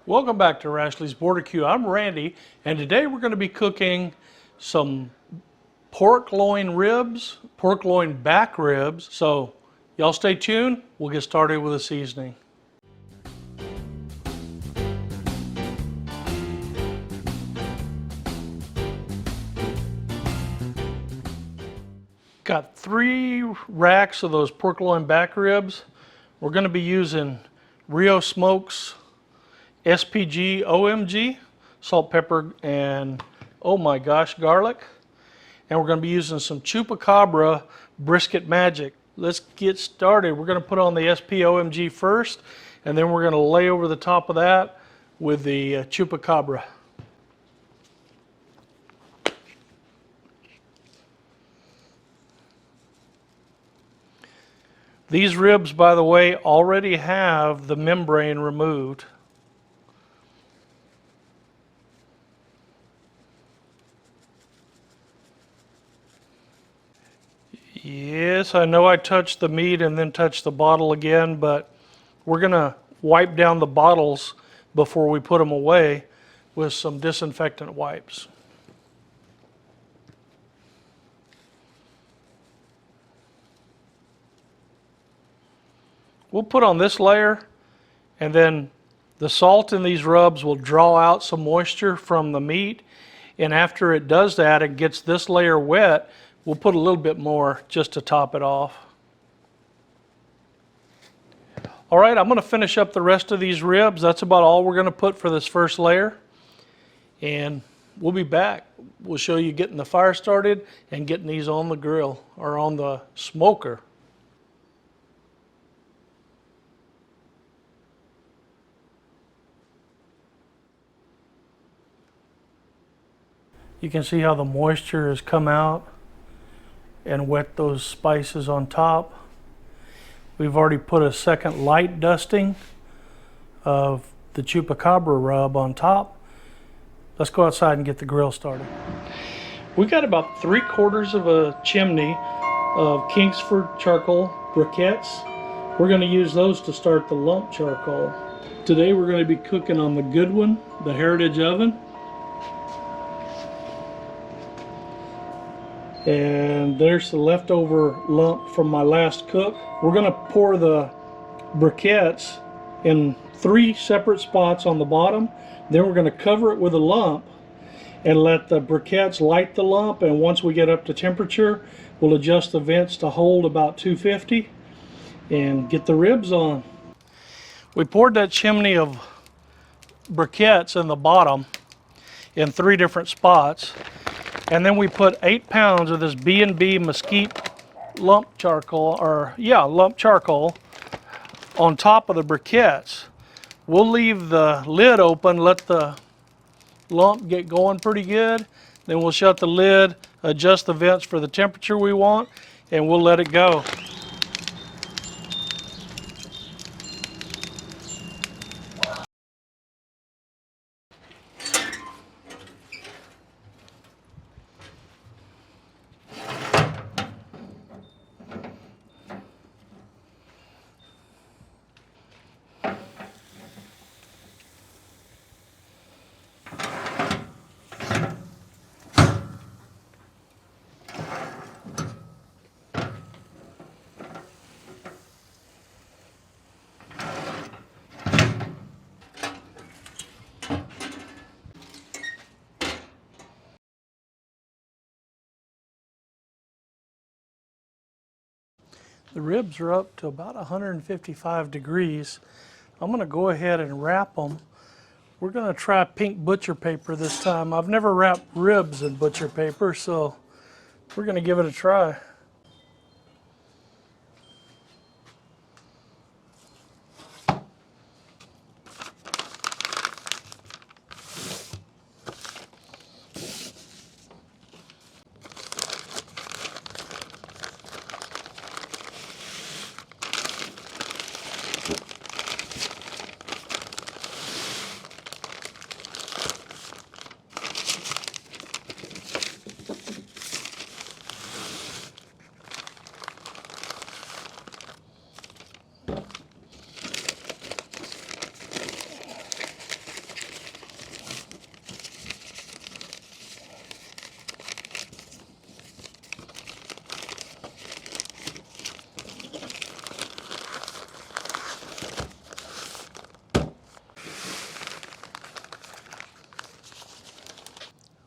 Welcome back to Rashley's Barbecue. I'm Randy, and today we're going to be cooking some pork loin ribs, pork loin back ribs. So y'all stay tuned. We'll get started with the seasoning. Got 3 racks of those pork loin back ribs. We're going to be using Rio Smokes SPG-OMG, salt, pepper, and oh my gosh, garlic. And we're going to be using some Chupacabra Brisket Magic. Let's get started. We're going to put on the SPG-OMG first, and then we're going to lay over the top of that with the Chupacabra. These ribs, by the way, already have the membrane removed. Yes, I know I touched the meat and then touched the bottle again, but we're going to wipe down the bottles before we put them away with some disinfectant wipes. We'll put on this layer, and then the salt in these rubs will draw out some moisture from the meat, and after it does that and gets this layer wet, we'll put a little bit more just to top it off. All right, I'm going to finish up the rest of these ribs. That's about all we're going to put for this first layer. And we'll be back. We'll show you getting the fire started and getting these on the grill or on the smoker. You can see how the moisture has come out and wet those spices on top. We've already put a second light dusting of the Chupacabra rub on top. Let's go outside and get the grill started. We got about 3/4 of a chimney of Kingsford charcoal briquettes. We're going to use those to start the lump charcoal. Today we're going to be cooking on the good one, the Heritage oven. And there's the leftover lump from my last cook. We're going to pour the briquettes in 3 separate spots on the bottom. Then we're going to cover it with a lump and let the briquettes light the lump. And once we get up to temperature, we'll adjust the vents to hold about 250 and get the ribs on. We poured that chimney of briquettes in the bottom in 3 different spots. And then we put 8 pounds of this B&B mesquite lump charcoal, lump charcoal on top of the briquettes. We'll leave the lid open, let the lump get going pretty good. Then we'll shut the lid, adjust the vents for the temperature we want, and we'll let it go. The ribs are up to about 155 degrees. I'm going to go ahead and wrap them. We're going to try pink butcher paper this time. I've never wrapped ribs in butcher paper, so we're going to give it a try.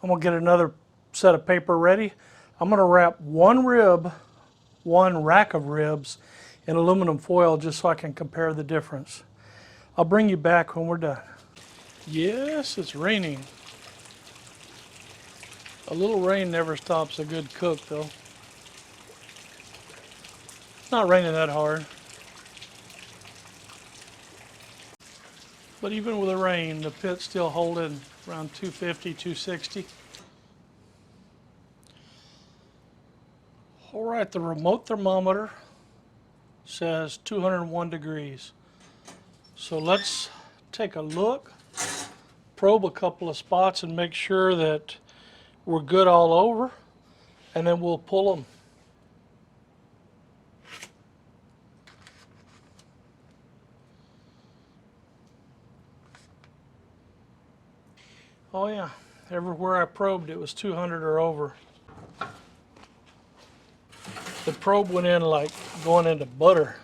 I'm gonna get another set of paper ready. I'm gonna wrap one rack of ribs in aluminum foil just so I can compare the difference. I'll bring you back when we're done. Yes, it's raining. A little rain never stops a good cook though. It's not raining that hard. But even with the rain, the pit's still holding around 250, 260. All right, the remote thermometer says 201 degrees. So let's take a look, probe a couple of spots and make sure that we're good all over, and then we'll pull them. Oh yeah, everywhere I probed it was 200 or over. The probe went in like going into butter.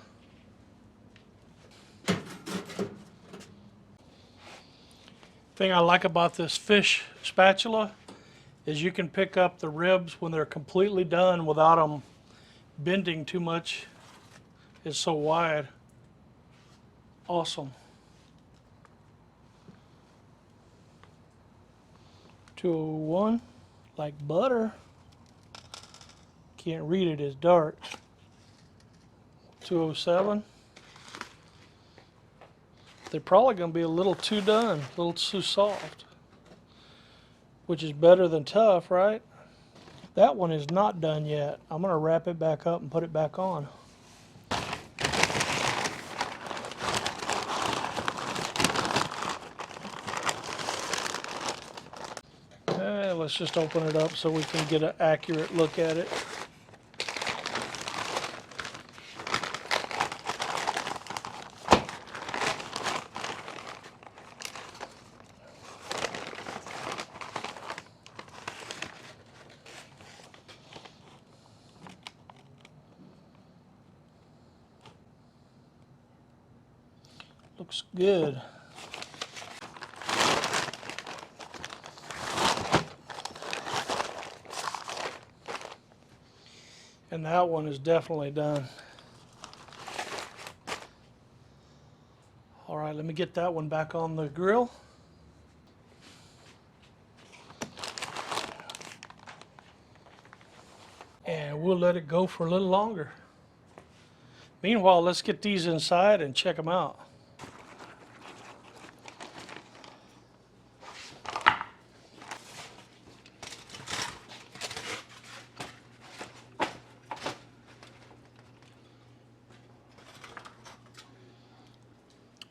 Thing I like about this fish spatula is you can pick up the ribs when they're completely done without them bending too much. It's so wide. Awesome. 201, like butter. Can't read it, it's dark. 207. They're probably going to be a little too done, a little too soft, which is better than tough, right? That one is not done yet. I'm going to wrap it back up and put it back on. Let's just open it up so we can get an accurate look at it. Looks good. And that one is definitely done. All right, let me get that one back on the grill. And we'll let it go for a little longer. Meanwhile, let's get these inside and check them out.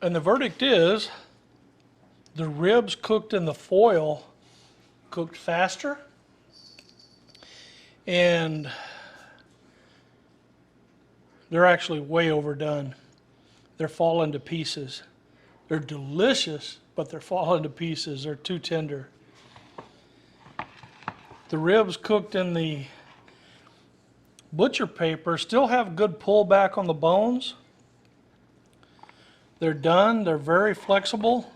And the verdict is, the ribs cooked in the foil cooked faster, and they're actually way overdone. They're falling to pieces. They're delicious, but they're falling to pieces. They're too tender. The ribs cooked in the butcher paper still have good pullback on the bones. They're done, they're very flexible,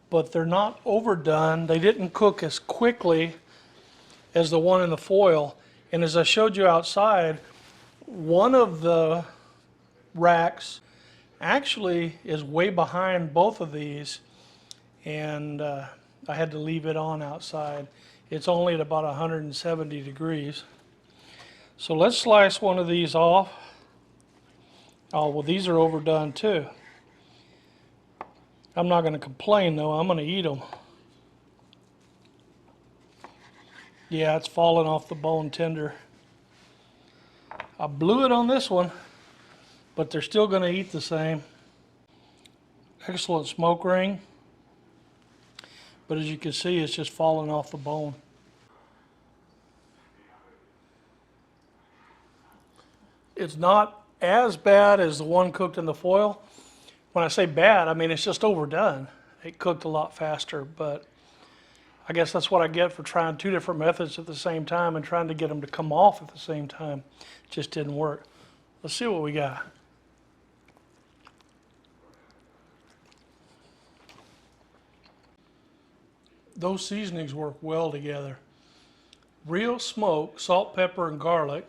but they're not overdone. They didn't cook as quickly as the one in the foil. And as I showed you outside, one of the racks actually is way behind both of these, and I had to leave it on outside. It's only at about 170 degrees. So let's slice one of these off. Oh, well, these are overdone too. I'm not going to complain though, I'm going to eat them. Yeah, it's falling off the bone tender. I blew it on this one, but they're still going to eat the same. Excellent smoke ring. But as you can see, it's just falling off the bone. It's not as bad as the one cooked in the foil. When I say bad, I mean it's just overdone. It cooked a lot faster, but I guess that's what I get for trying two different methods at the same time and trying to get them to come off at the same time. It just didn't work. Let's see what we got. those seasonings work well together. Real smoke, salt, pepper, and garlic.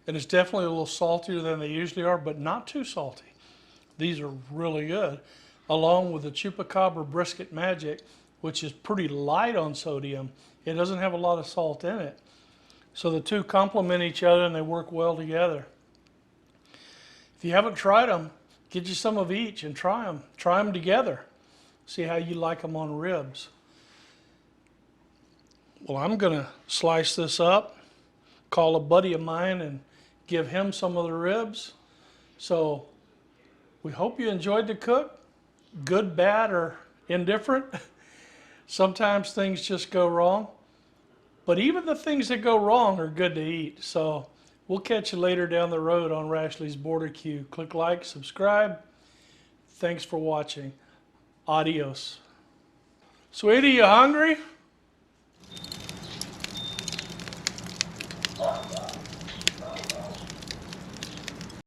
And it's definitely a little saltier than they usually are, but not too salty. These are really good. Along with the Chupacabra Brisket Magic, which is pretty light on sodium. It doesn't have a lot of salt in it. So the two complement each other and they work well together. If you haven't tried them, get you some of each and try them. Try them together. See how you like them on ribs. Well, I'm going to slice this up, call a buddy of mine and give him some of the ribs. So we hope you enjoyed the cook. Good, bad, or indifferent. Sometimes things just go wrong. But even the things that go wrong are good to eat. So we'll catch you later down the road on Rashley's Border Q. Click like, subscribe. Thanks for watching. Adios. Sweetie, you hungry?